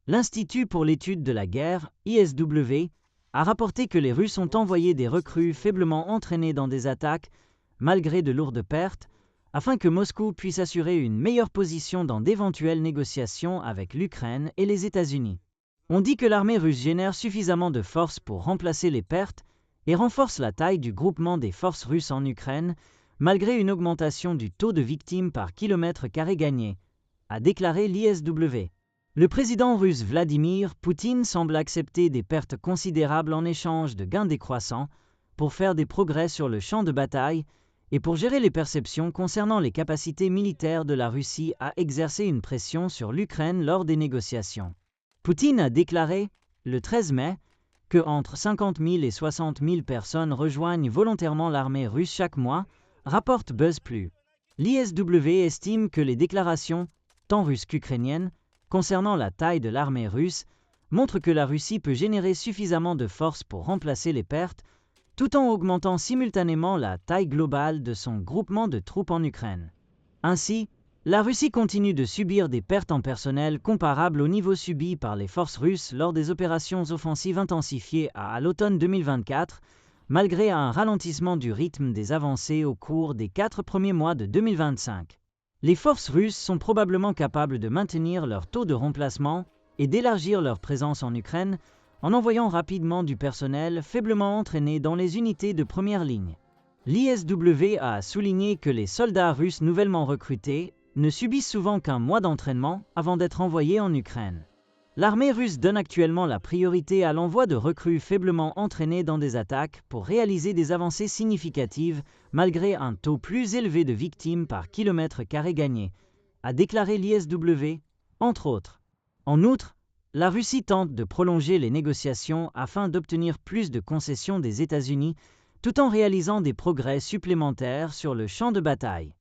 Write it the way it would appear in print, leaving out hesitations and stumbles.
L'Institut pour l'étude de la guerre, ISW, a rapporté que les Russes ont envoyé des recrues faiblement entraînées dans des attaques, malgré de lourdes pertes, afin que Moscou puisse assurer une meilleure position dans d'éventuelles négociations avec l'Ukraine et les États-Unis. On dit que l'armée russe génère suffisamment de forces pour remplacer les pertes et renforce la taille du groupement des forces russes en Ukraine, malgré une augmentation du taux de victimes par kilomètre carré gagné, a déclaré l'ISW. Le président russe Vladimir Poutine semble accepter des pertes considérables en échange de gains décroissants pour faire des progrès sur le champ de bataille et pour gérer les perceptions concernant les capacités militaires de la Russie à exercer une pression sur l'Ukraine lors des négociations. Poutine a déclaré, le 13 mai, que entre 50 000 et 60 000 personnes rejoignent volontairement l'armée russe chaque mois, rapporte BuzzPlus. L'ISW estime que les déclarations, tant russes qu'ukrainiennes, concernant la taille de l'armée russe, montrent que la Russie peut générer suffisamment de forces pour remplacer les pertes, tout en augmentant simultanément la taille globale de son groupement de troupes en Ukraine. Ainsi, la Russie continue de subir des pertes en personnel comparables au niveau subi par les forces russes lors des opérations offensives intensifiées à l'automne 2024, malgré un ralentissement du rythme des avancées au cours des 4 premiers mois de 2025. Les forces russes sont probablement capables de maintenir leur taux de remplacement et d'élargir leur présence en Ukraine en envoyant rapidement du personnel faiblement entraîné dans les unités de première ligne. L'ISW a souligné que les soldats russes nouvellement recrutés ne subissent souvent qu'un mois d'entraînement avant d'être envoyés en Ukraine. L'armée russe donne actuellement la priorité à l'envoi de recrues faiblement entraînées dans des attaques pour réaliser des avancées significatives malgré un taux plus élevé de victimes par kilomètre carré gagné, a déclaré l'ISW, entre autres. En outre, la Russie tente de prolonger les négociations afin d'obtenir plus de concessions des États-Unis tout en réalisant des progrès supplémentaires sur le champ de bataille.